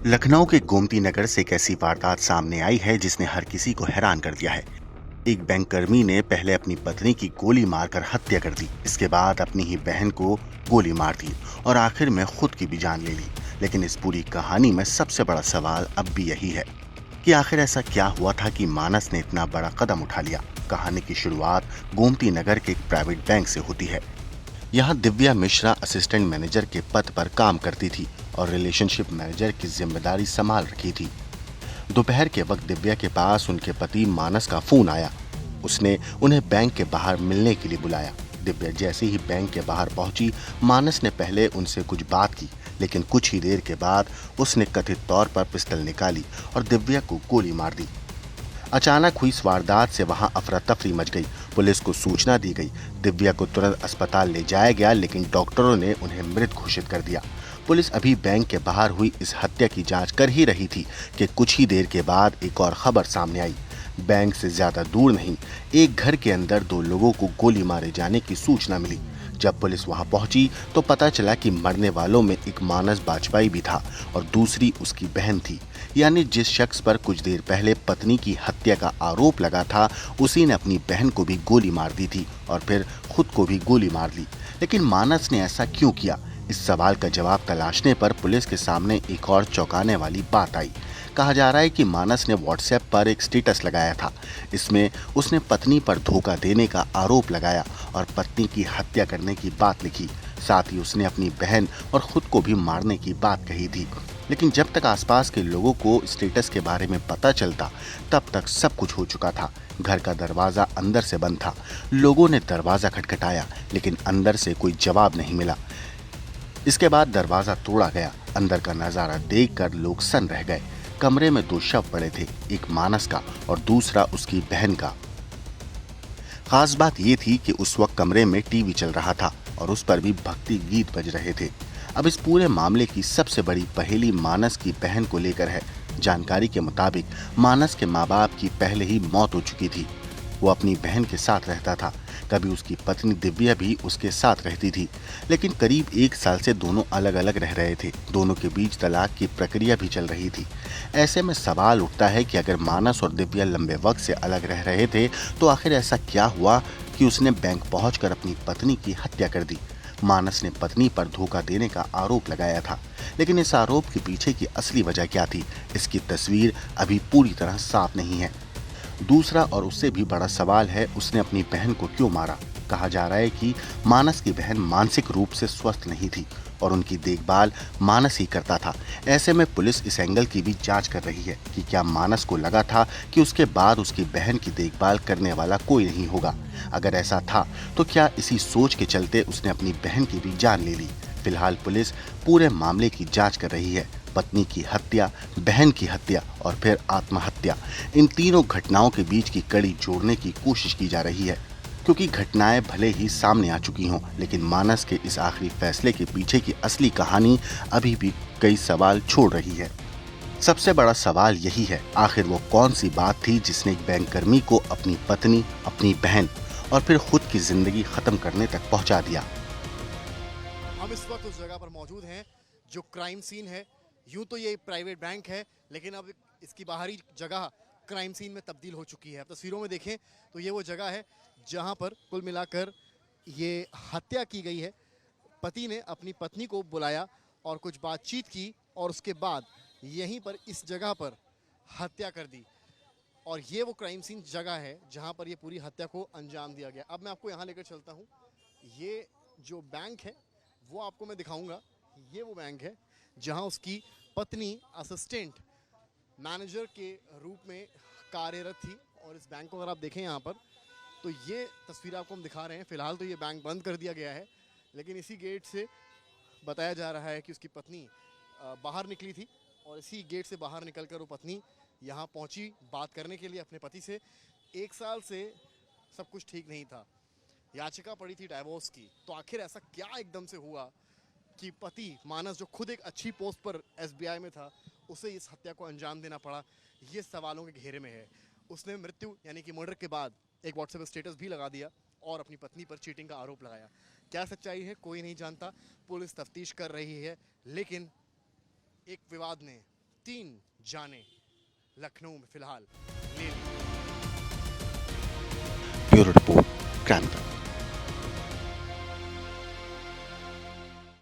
लखनऊ के गोमती नगर से एक ऐसी वारदात सामने आई है जिसने हर किसी को हैरान कर दिया है। एक बैंककर्मी ने पहले अपनी पत्नी की गोली मारकर हत्या कर दी, इसके बाद अपनी ही बहन को गोली मार दी और आखिर में खुद की भी जान ले ली। लेकिन इस पूरी कहानी में सबसे बड़ा सवाल अब भी यही है कि आखिर ऐसा क्या हुआ था कि मानस ने इतना बड़ा कदम उठा लिया। कहानी की शुरुआत गोमती नगर के एक प्राइवेट बैंक से होती है। यहाँ दिव्या मिश्रा असिस्टेंट मैनेजर के पद पर काम करती थी और रिलेशनशिप मैनेजर की जिम्मेदारी संभाल रखी थी। दोपहर के वक्त दिव्या के पास उनके पति मानस का फोन आया। उसने उन्हें बैंक के बाहर मिलने के लिए बुलाया। दिव्या जैसे ही बैंक के बाहर पहुंची, मानस ने पहले उनसे कुछ बात की, लेकिन कुछ ही देर के बाद उसने कथित तौर पर पिस्टल निकाली और दिव्या को गोली मार दी। अचानक हुई इस वारदात से वहां अफरा तफरी मच गई। पुलिस को सूचना दी गई। दिव्या को तुरंत अस्पताल ले जाया गया, लेकिन डॉक्टरों ने उन्हें मृत घोषित कर दिया। पुलिस अभी बैंक के बाहर हुई इस हत्या की जांच कर ही रही थी कि कुछ ही देर के बाद एक और खबर सामने आई। बैंक से ज्यादा दूर नहीं, एक घर के अंदर दो लोगों को गोली मारे जाने की सूचना मिली। जब पुलिस वहां पहुंची तो पता चला कि मरने वालों में एक मानस बाजपेयी भी था और दूसरी उसकी बहन थी। यानी जिस शख्स पर कुछ देर पहले पत्नी की हत्या का आरोप लगा था, उसी ने अपनी बहन को भी गोली मार दी थी और फिर खुद को भी गोली मार ली। लेकिन मानस ने ऐसा क्यों किया? इस सवाल का जवाब तलाशने पर पुलिस के सामने एक और चौंकाने वाली बात आई। कहा जा रहा है कि मानस ने व्हाट्सएप पर एक स्टेटस लगाया था। इसमें उसने पत्नी पर धोखा देने का आरोप लगाया और पत्नी की हत्या करने की बात लिखी। साथ ही उसने अपनी बहन और खुद को भी मारने की बात कही थी। लेकिन जब तक आसपास के लोगों को स्टेटस के बारे में पता चलता, तब तक सब कुछ हो चुका था। घर का दरवाजा अंदर से बंद था। लोगों ने दरवाजा खटखटाया, लेकिन अंदर से कोई जवाब नहीं मिला। इसके बाद दरवाजा तोड़ा गया। अंदर का नजारा देखकर लोग सन रह गए। कमरे में दो शव पड़े थे, एक मानस का और दूसरा उसकी बहन का। खास बात यह थी कि उस वक्त कमरे में टीवी चल रहा था और उस पर भी भक्ति गीत बज रहे थे। अब इस पूरे मामले की सबसे बड़ी पहेली मानस की बहन को लेकर है। जानकारी के मुताबिक मानस के माँ बाप की पहले ही मौत हो चुकी थी। वो अपनी बहन के साथ रहता था। कभी उसकी पत्नी दिव्या भी उसके साथ रहती थी, लेकिन करीब एक साल से दोनों अलग अलग रह रहे थे। दोनों के बीच तलाक की प्रक्रिया भी चल रही थी। ऐसे में सवाल उठता है कि अगर मानस और दिव्या लंबे वक्त से अलग रह रहे थे, तो आखिर ऐसा क्या हुआ कि उसने बैंक पहुंचकर अपनी पत्नी की हत्या कर दी? मानस ने पत्नी पर धोखा देने का आरोप लगाया था, लेकिन इस आरोप के पीछे की असली वजह क्या थी, इसकी तस्वीर अभी पूरी तरह साफ नहीं है। दूसरा और उससे भी बड़ा सवाल है, उसने अपनी बहन को क्यों मारा? कहा जा रहा है कि मानस की बहन मानसिक रूप से स्वस्थ नहीं थी और उनकी देखभाल मानस ही करता था। ऐसे में पुलिस इस एंगल की भी जांच कर रही है कि क्या मानस को लगा था कि उसके बाद उसकी बहन की देखभाल करने वाला कोई नहीं होगा। अगर ऐसा था तो क्या इसी सोच के चलते उसने अपनी बहन की भी जान ले ली? फिलहाल पुलिस पूरे मामले की जांच कर रही है। पत्नी की हत्या, बहन की हत्या और फिर आत्महत्या, इन तीनों घटनाओं के बीच की कड़ी जोड़ने की कोशिश की जा रही है। क्योंकि घटनाएं भले ही सामने आ चुकी हों, लेकिन मानस के इस आखिरी फैसले के पीछे की असली कहानी अभी भी कई सवाल छोड़ रही है। सबसे बड़ा सवाल यही है, आखिर वो कौन सी बात थी जिसने एक बैंककर्मी को अपनी पत्नी, अपनी बहन और फिर खुद की जिंदगी खत्म करने तक पहुंचा दिया? हम इस वक्त उस जगह पर मौजूद हैं जो क्राइम सीन है। यूं तो ये प्राइवेट बैंक है, लेकिन अब इसकी बाहरी जगह क्राइम सीन में तब्दील हो चुकी है। अब तस्वीरों में देखें तो ये वो जगह है जहां पर कुल मिलाकर ये हत्या की गई है। पति ने अपनी पत्नी को बुलाया और कुछ बातचीत की और उसके बाद यहीं पर इस जगह पर हत्या कर दी। और ये वो क्राइम सीन जगह है जहां पर ये पूरी हत्या को अंजाम दिया गया। अब मैं आपको यहाँ लेकर चलता हूँ। ये जो बैंक है वो आपको मैं दिखाऊंगा। ये वो बैंक है जहां उसकी पत्नी असिस्टेंट मैनेजर के रूप में कार्यरत थी। और इस बैंक को अगर आप देखें यहाँ पर, तो ये तस्वीर आपको हम दिखा रहे हैं। फिलहाल तो ये बैंक बंद कर दिया गया है, लेकिन इसी गेट से बताया जा रहा है कि उसकी पत्नी बाहर निकली थी और इसी गेट से बाहर निकलकर वो पत्नी यहाँ पहुँची बात करने के लिए अपने पति से। एक साल से सब कुछ ठीक नहीं था, याचिका पड़ी थी डाइवोर्स की। तो आखिर ऐसा क्या एकदम से हुआ कि पति मानस, जो खुद एक अच्छी पोस्ट पर एसबीआई में था, उसे इस हत्या को अंजाम देना पड़ा? ये सवालों के घेरे में है। उसने मृत्यु यानी कि मर्डर के बाद एक व्हाट्सएप स्टेटस भी लगा दिया और अपनी पत्नी पर चीटिंग का आरोप लगाया। क्या सच्चाई है कोई नहीं जानता, पुलिस तफ्तीश कर रही है। लेकिन एक विवाद ने 3 जाने लखनऊ में फिलहाल ले ली। Bureau report, crime.